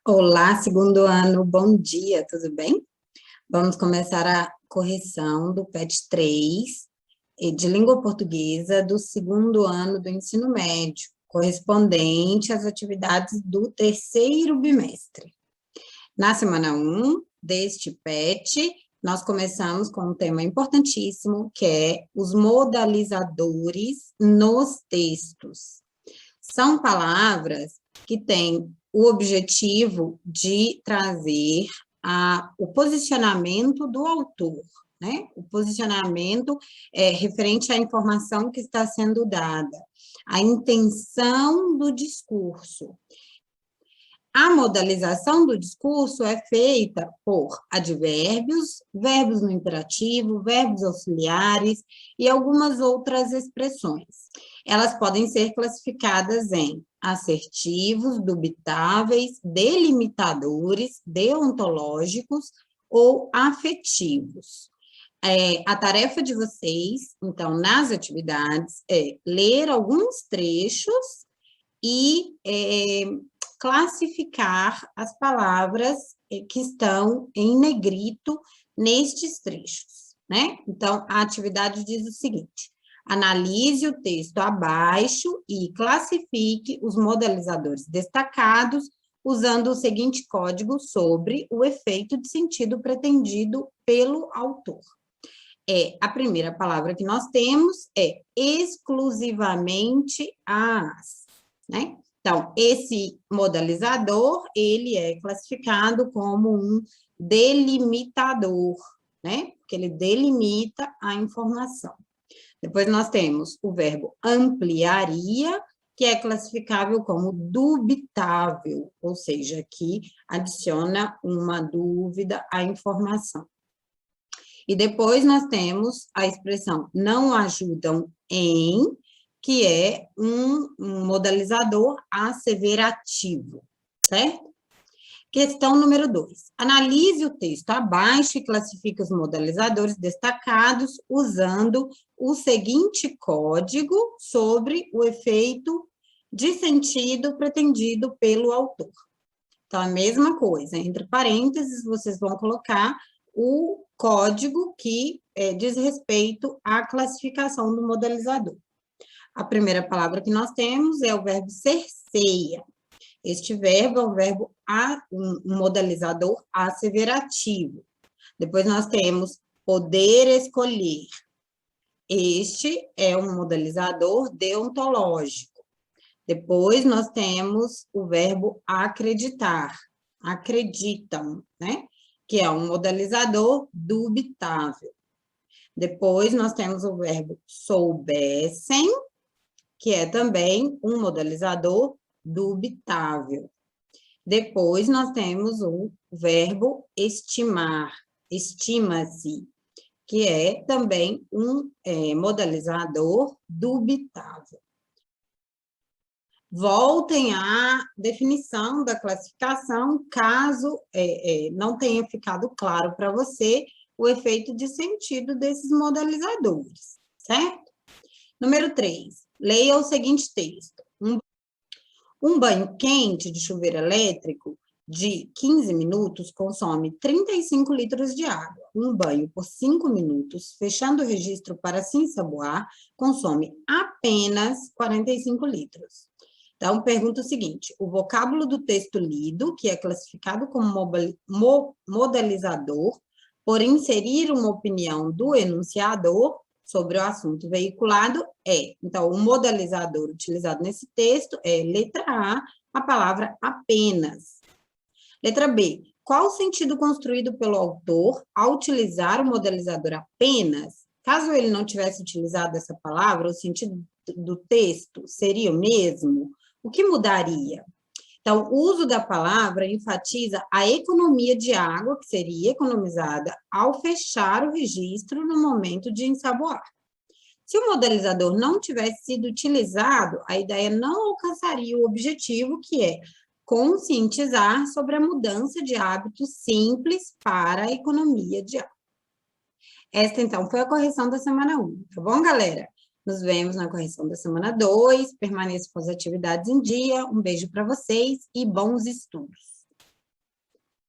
Olá, segundo ano, bom dia, tudo bem? Vamos começar a correção do PET 3 de língua portuguesa do segundo ano do ensino médio, correspondente às atividades do terceiro bimestre. Na semana 1 deste PET, nós começamos com um tema importantíssimo, que é os modalizadores nos textos. São palavras que têm o objetivo de trazer o posicionamento do autor, né? O posicionamento referente à informação que está sendo dada, a intenção do discurso. A modalização do discurso é feita por advérbios, verbos no imperativo, verbos auxiliares e algumas outras expressões. Elas podem ser classificadas em assertivos, dubitáveis, delimitadores, deontológicos ou afetivos. A tarefa de vocês, então, nas atividades, é ler alguns trechos e classificar as palavras que estão em negrito nestes trechos, né? Então, a atividade diz o seguinte: analise o texto abaixo e classifique os modalizadores destacados usando o seguinte código sobre o efeito de sentido pretendido pelo autor. A primeira palavra que nós temos é exclusivamente as, né? Então, esse modalizador, ele é classificado como um delimitador, né? Porque ele delimita a informação. Depois nós temos o verbo ampliaria, que é classificável como dubitável, ou seja, que adiciona uma dúvida à informação. E depois nós temos a expressão não ajudam em, que é um modalizador asseverativo, certo? Questão número 2. Analise o texto abaixo e classifique os modalizadores destacados usando o seguinte código sobre o efeito de sentido pretendido pelo autor. Então, a mesma coisa, entre parênteses, vocês vão colocar o código que diz respeito à classificação do modalizador. A primeira palavra que nós temos é o verbo cerceia. Este verbo é um modalizador asseverativo. Depois nós temos poder escolher. Este é um modalizador deontológico. Depois nós temos o verbo acreditar. Acreditam, né? Que é um modalizador dubitável. Depois nós temos o verbo soubessem, que é também um modalizador dubitável. Depois, nós temos o verbo estimar, estima-se, que é também um modalizador dubitável. Voltem à definição da classificação, caso não tenha ficado claro para você o efeito de sentido desses modalizadores, certo? Número 3. Leia o seguinte texto. Um banho quente de chuveiro elétrico de 15 minutos consome 35 litros de água. Um banho por 5 minutos, fechando o registro para se ensaboar, consome apenas 45 litros. Então, pergunta o seguinte: o vocábulo do texto lido, que é classificado como modalizador, por inserir uma opinião do enunciador sobre o assunto veiculado então, o modalizador utilizado nesse texto é, letra A palavra apenas. Letra B, qual o sentido construído pelo autor ao utilizar o modalizador apenas? Caso ele não tivesse utilizado essa palavra, o sentido do texto seria o mesmo? O que mudaria? Então, o uso da palavra enfatiza a economia de água que seria economizada ao fechar o registro no momento de ensaboar. Se o modalizador não tivesse sido utilizado, a ideia não alcançaria o objetivo, que é conscientizar sobre a mudança de hábitos simples para a economia de água. Esta, então, foi a correção da semana 1, tá bom, galera? Nos vemos na correção da semana 2, permaneçam com as atividades em dia, um beijo para vocês e bons estudos.